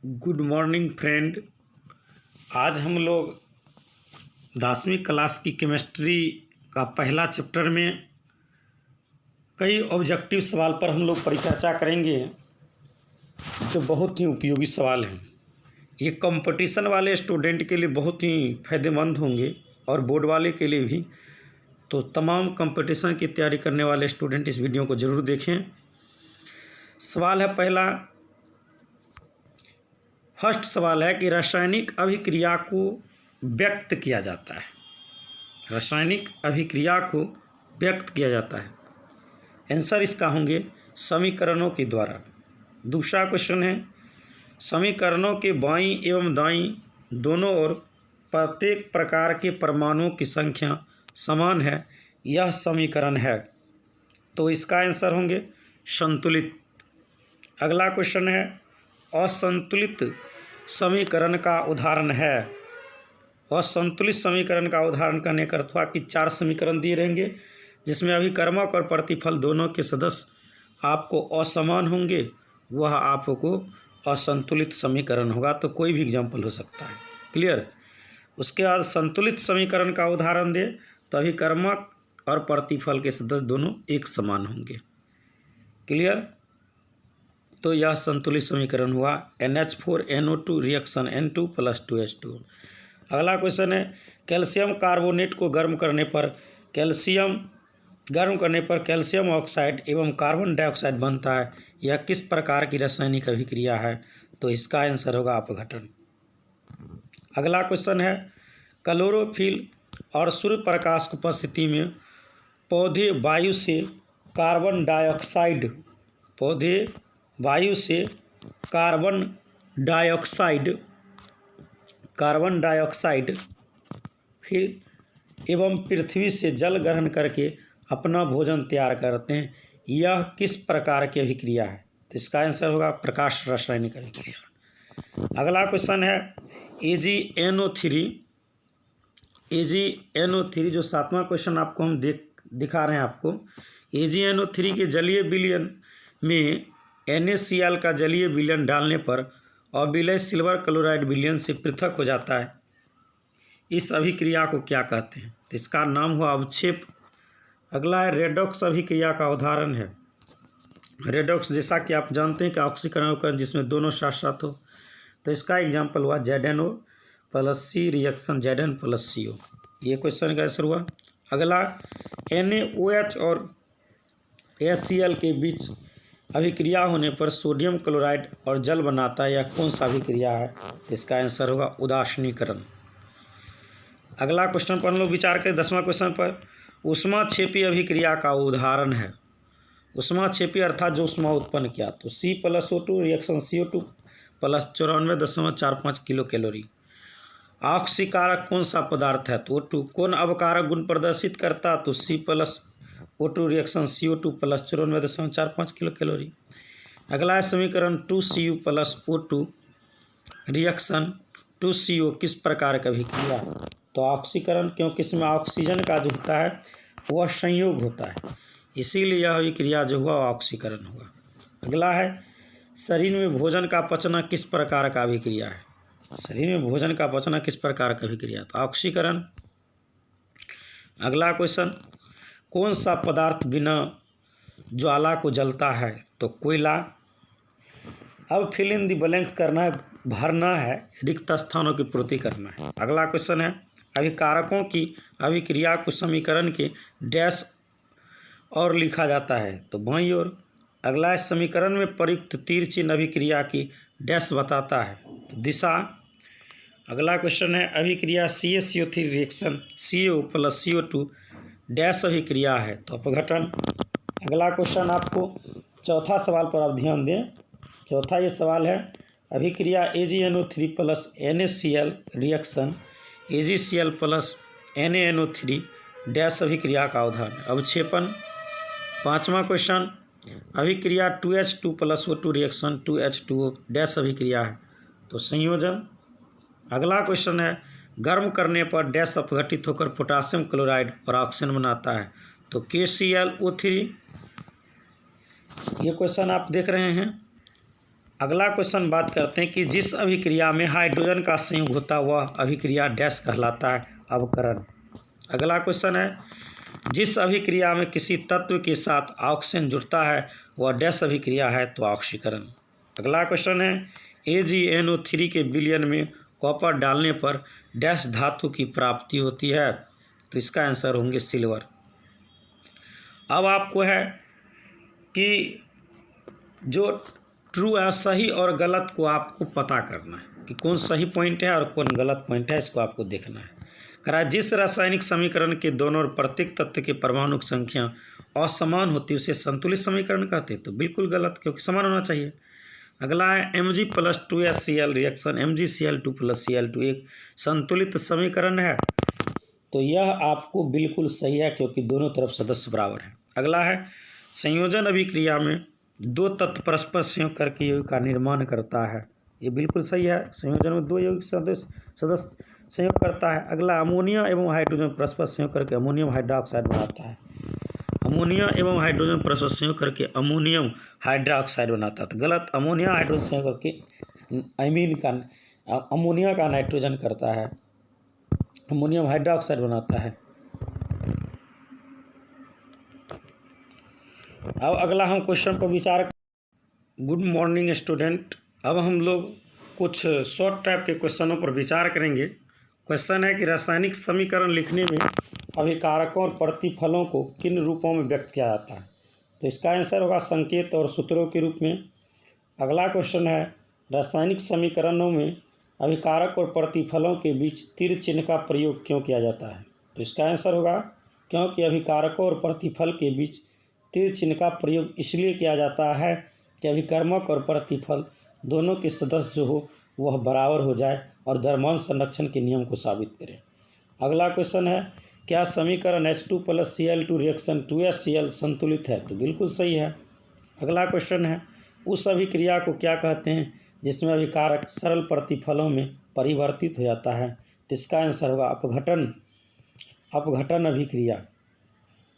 Good morning friend. आज हम लोग 10वीं क्लास की केमिस्ट्री का पहला चैप्टर में कई ऑब्जेक्टिव सवाल पर हम लोग परिचर्चा करेंगे जो बहुत ही उपयोगी सवाल हैं। ये कंपटीशन वाले स्टूडेंट के लिए बहुत ही फायदेमंद होंगे और बोर्ड वाले के लिए भी। तो तमाम कंपटीशन की तैयारी करने वाले स्टूडेंट इस वीडियो को ज़रूर देखें। सवाल है पहला, फर्स्ट सवाल है कि रासायनिक अभिक्रिया को व्यक्त किया जाता है। रासायनिक अभिक्रिया को व्यक्त किया जाता है, आंसर इसका होंगे समीकरणों के द्वारा। दूसरा क्वेश्चन है, समीकरणों के बाईं एवं दाईं दोनों ओर प्रत्येक प्रकार के परमाणुओं की संख्या समान है, यह समीकरण है, तो इसका आंसर होंगे संतुलित। अगला क्वेश्चन है, असंतुलित समीकरण का उदाहरण है। असंतुलित समीकरण का उदाहरण करने का अर्थ हुआ कि 4 समीकरण दिए रहेंगे जिसमें अभिकर्मक और प्रतिफल दोनों के सदस्य आपको असमान होंगे, वह आपको असंतुलित समीकरण होगा। तो कोई भी एग्जाम्पल हो सकता है, क्लियर। उसके बाद संतुलित समीकरण का उदाहरण दे तो अभिकर्मक और प्रतिफल के सदस्य दोनों एक समान होंगे, क्लियर। तो यह संतुलित समीकरण हुआ NH4NO2 रिएक्शन N2 + 2H2। अगला क्वेश्चन है, कैल्शियम कार्बोनेट को गर्म करने पर कैल्शियम ऑक्साइड एवं कार्बन डाइऑक्साइड बनता है, यह किस प्रकार की रासायनिक अभिक्रिया है, तो इसका आंसर होगा अपघटन। अगला क्वेश्चन है, क्लोरोफिल और सूर्य प्रकाश की उपस्थिति में पौधे वायु से कार्बन डाइऑक्साइड फिर एवं पृथ्वी से जल ग्रहण करके अपना भोजन तैयार करते हैं, यह किस प्रकार की अभिक्रिया है, तो इसका आंसर होगा प्रकाश रासायनिक अभिक्रिया। अगला क्वेश्चन है, AgNO3 जो 7वां क्वेश्चन आपको हम दिखा रहे हैं आपको। AgNO3 के जलीय विलयन में NaCl का जलीय विलयन डालने पर अविलय सिल्वर क्लोराइड विलयन से पृथक हो जाता है, इस अभिक्रिया को क्या कहते हैं, तो इसका नाम हुआ अवक्षेप। अगला है, रेडॉक्स अभिक्रिया का उदाहरण है। रेडॉक्स जैसा कि आप जानते हैं कि ऑक्सीकरण होकर जिसमें दोनों साथ साथ हो, तो इसका एग्जाम्पल हुआ ZnO + C reaction Zn + CO। ये क्वेश्चन का आंसर हुआ। अगला, NaOH और HCl के बीच अभिक्रिया होने पर सोडियम क्लोराइड और जल बनाता है, यह कौन सा अभिक्रिया है, इसका आंसर होगा उदासीनीकरण। अगला क्वेश्चन पर हम लोग विचार करें 10वां क्वेश्चन पर, ऊष्माक्षेपी अभिक्रिया का उदाहरण है। ऊष्माक्षेपी अर्थात जो ऊष्मा उत्पन्न किया, तो C + O2 reaction CO2 + 94.45 kilo calorie. ऑक्सीकारक कौन सा पदार्थ है, तो O2। कौन अवकारक गुण प्रदर्शित करता, तो C + O2 reaction CO2 + 94.45 kilo calorie. अगला है समीकरण 2Cu + O2 रिएक्शन 2CO किस प्रकार का अभिक्रिया, तो ऑक्सीकरण, क्योंकि इसमें ऑक्सीजन का जो होता है वह संयोग होता है, इसीलिए यह अभिक्रिया जो हुआ ऑक्सीकरण हुआ। अगला है, शरीर में भोजन का पचना किस प्रकार का अभिक्रिया है, शरीर में भोजन का पचना किस प्रकार का अभिक्रिया, तो ऑक्सीकरण। अगला क्वेश्चन, कौन सा पदार्थ बिना ज्वाला को जलता है, तो कोयला। अब फिल इन द ब्लैंक्स करना है, भरना है, रिक्त स्थानों की पूर्ति करना है। अगला क्वेश्चन है, अभिकारकों की अभिक्रिया को समीकरण के डैश और लिखा जाता है, तो बाईं ओर। अगला है, समीकरण में प्रयुक्त तीर चिन्ह अभिक्रिया की डैश बताता है, तो दिशा। अगला क्वेश्चन है, अभिक्रिया CaCO3 reaction CO + CO2 dash अभिक्रिया है, तो अपघटन। अगला क्वेश्चन आपको चौथा सवाल पर आप ध्यान दें। चौथा ये सवाल है, अभिक्रिया AgNO3 + NaCl reaction AgCl + NaNO3 dash अभिक्रिया का उदाहरण अवक्षेपण। 5वां क्वेश्चन, अभिक्रिया 2H2 + O2 reaction 2H2O dash अभिक्रिया है, तो संयोजन। अगला क्वेश्चन है, गर्म करने पर डैश अपघटित होकर पोटासियम क्लोराइड और ऑक्सीजन बनाता है, तो KClO3। ये क्वेश्चन आप देख रहे हैं। अगला क्वेश्चन बात करते हैं कि जिस अभिक्रिया में हाइड्रोजन का संयोग होता है वह अभिक्रिया डैश कहलाता है, अवकरण। अगला क्वेश्चन है जिस अभिक्रिया में किसी तत्व के साथ ऑक्सीजन जुड़ता है वह डैश अभिक्रिया है, तो ऑक्सीकरण। अगला क्वेश्चन है AgNO3 के विलयन में कॉपर डालने पर डैश धातु की प्राप्ति होती है, तो इसका आंसर होंगे सिल्वर। अब आपको है कि जो ट्रू है, सही और गलत को आपको पता करना है कि कौन सही पॉइंट है और कौन गलत पॉइंट है, इसको आपको देखना है। करा जिस रासायनिक समीकरण के दोनों और प्रत्येक तत्व के परमाणु संख्या असमान होती है उसे संतुलित समीकरण कहते हैं, तो बिल्कुल गलत, क्योंकि समान होना चाहिए। अगला है Mg+2HCl रिएक्शन MgCl2+Cl2 एक संतुलित समीकरण है, तो यह आपको बिल्कुल सही है क्योंकि दोनों तरफ सदस्य बराबर हैं। अगला है संयोजन अभिक्रिया में दो तत्व परस्पर संयोग करके यौगिक का निर्माण करता है, ये बिल्कुल सही है। संयोजन में दो यौगिक सदस्य संयोग करता है। अगला अमोनिया एवं हाइड्रोजन परस्पर संयोग करके अमोनियम हाइड्रोक्साइड बनाता है, अमोनिया एवं हाइड्रोजन परस्पर संयोग करके अमोनियम हाइड्रोक्साइड बनाता है, तो गलत। अमोनिया हाइड्रोजन संयोग करके अमीन का अमोनिया का नाइट्रोजन करता है, अमोनियम हाइड्रोक्साइड बनाता है। अब अगला हम क्वेश्चन पर विचार। गुड मॉर्निंग स्टूडेंट, अब हम लोग कुछ शॉर्ट टाइप के क्वेश्चनों पर विचार करेंगे। क्वेश्चन है कि रासायनिक समीकरण लिखने में अभिकारकों और प्रतिफलों को किन रूपों में व्यक्त किया जाता है, तो इसका आंसर होगा संकेत और सूत्रों के रूप में। अगला क्वेश्चन है रासायनिक समीकरणों में अभिकारक और प्रतिफलों के बीच तीर चिन्ह का प्रयोग क्यों किया जाता है, तो इसका आंसर होगा क्योंकि अभिकारकों और प्रतिफल के बीच तीर चिन्ह का प्रयोग इसलिए किया जाता है कि अभिकर्मक और प्रतिफल दोनों के सदस्य जो हो वह बराबर हो जाए और द्रव्यमान संरक्षण के नियम को साबित करें। अगला क्वेश्चन है क्या समीकरण H2+Cl2 रिएक्शन 2HCl संतुलित है, तो बिल्कुल सही है। अगला क्वेश्चन है उस अभिक्रिया को क्या कहते हैं जिसमें अभिकारक सरल प्रतिफलों में परिवर्तित हो जाता है, तो इसका आंसर होगा अपघटन अभिक्रिया,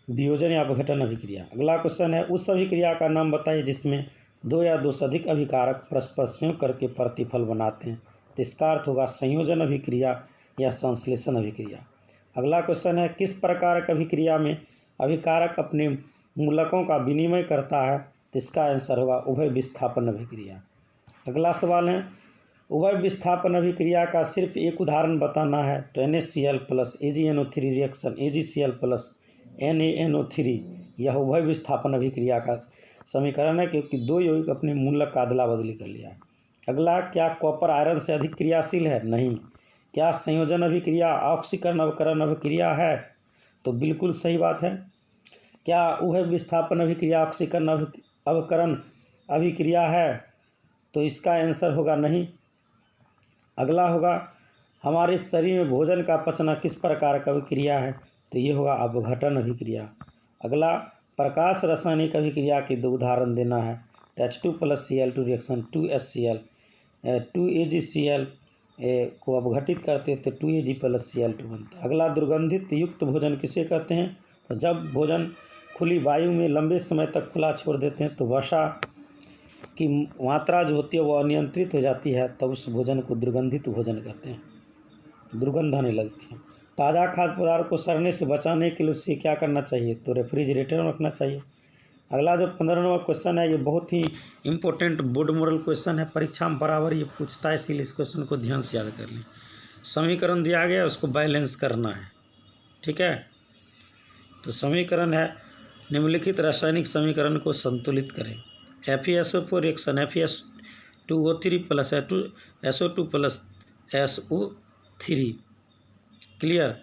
वियोजन या अपघटन अभिक्रिया। अगला क्वेश्चन है उस अभिक्रिया का नाम बताइए जिसमें दो या दो से अधिक अभिकारक परस्पर संयोग करके प्रतिफल बनाते हैं, तो इसका अर्थ होगा संयोजन अभिक्रिया या संश्लेषण अभिक्रिया। अगला क्वेश्चन है किस प्रकार की अभिक्रिया में अभिकारक अपने मूलकों का विनिमय करता है, तो इसका आंसर होगा उभय विस्थापन अभिक्रिया। अगला सवाल है उभय विस्थापन अभिक्रिया का सिर्फ एक उदाहरण बताना है, तो NaCl+AgNO3 रिएक्शन AgCl+NaNO3 यह उभय विस्थापन अभिक्रिया का समीकरण है क्योंकि दो यौगिक अपने मूलक का अदला बदली कर लिया है। अगला क्या कॉपर आयरन से अधिक क्रियाशील है, नहीं। क्या संयोजन अभिक्रिया ऑक्सीकरण अवकरण अभिक्रिया है, तो बिल्कुल सही बात है। क्या उभय विस्थापन अभिक्रिया ऑक्सीकरण अवकरण अभिक्रिया है, तो इसका आंसर होगा नहीं। अगला होगा हमारे शरीर में भोजन का पचना किस प्रकार का अभिक्रिया है, तो ये होगा अपघटन अभिक्रिया। अगला प्रकाश रासायनिक अभिक्रिया के दो उदाहरण देना है, तो H2+Cl2 रिएक्शन 2HCl 2AgCl को अपघटित करते तो 2Ag+Cl2 बनता है। अगला दुर्गंधित युक्त भोजन किसे कहते हैं, तो जब भोजन खुली वायु में लंबे समय तक खुला छोड़ देते हैं तो वसा की मात्रा जो होती है वो अनियंत्रित हो जाती है, तब उस भोजन को दुर्गंधित भोजन कहते हैं, दुर्गंध आने लगती है। ताज़ा खाद्य पदार्थ को सड़ने से बचाने के लिए उसे क्या करना चाहिए, तो रेफ्रिजरेटर में रखना चाहिए। अगला जो 15 नंबर क्वेश्चन है ये बहुत ही इंपॉर्टेंट बोर्ड मॉडल क्वेश्चन है, परीक्षा में बराबर ये पूछता है, इसीलिए इस क्वेश्चन को ध्यान से याद कर लें। समीकरण दिया गया उसको बैलेंस करना है, ठीक है। तो समीकरण है निम्नलिखित रासायनिक समीकरण को संतुलित करें। FeSO4 reaction Fe2O3 + SO2 + SO3 clear.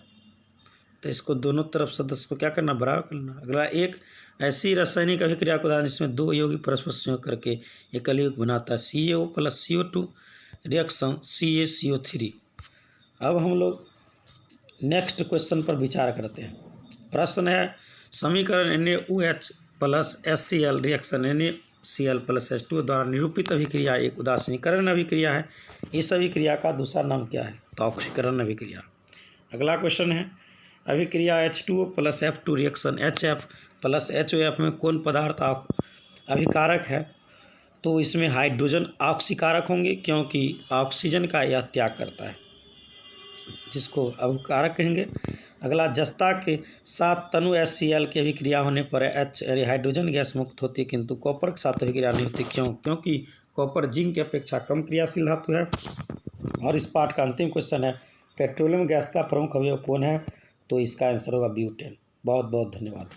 तो इसको दोनों तरफ सदस्य को क्या करना, बराबर करना। अगला एक ऐसी रासायनिक अभिक्रिया को जिसमें दो यौगिक परस्पर संयोग करके एकल यौगिक बनाता है, CaO+CO2 रिएक्शन CaCO3। अब हम लोग नेक्स्ट क्वेश्चन पर विचार करते हैं। प्रश्न है समीकरण NaOH+HCl रिएक्शन NaCl+H2 द्वारा निरूपित अभिक्रिया एक उदासीनीकरण अभिक्रिया है, इस अभिक्रिया का दूसरा नाम क्या है, तो ऑक्सीकरण अभिक्रिया। अगला क्वेश्चन है अभिक्रिया H2O+F2 रिएक्शन HF+HOF में कौन पदार्थ अभिकारक है, तो इसमें हाइड्रोजन ऑक्सीकारक होंगे क्योंकि ऑक्सीजन का यह त्याग करता है, जिसको अवकारक कहेंगे। अगला, जस्ता के साथ तनु HCl की अभिक्रिया होने पर H हाइड्रोजन गैस मुक्त होती है, किंतु कॉपर के साथ अभिक्रिया नहीं होती। क्यों? क्योंकि कॉपर जिंक की अपेक्षा कम क्रियाशील धातु है। और इस पार्ट का अंतिम क्वेश्चन है, पेट्रोलियम गैस का प्रमुख अवयव कौन है? तो इसका आंसर होगा ब्यूटेन। बहुत बहुत धन्यवाद।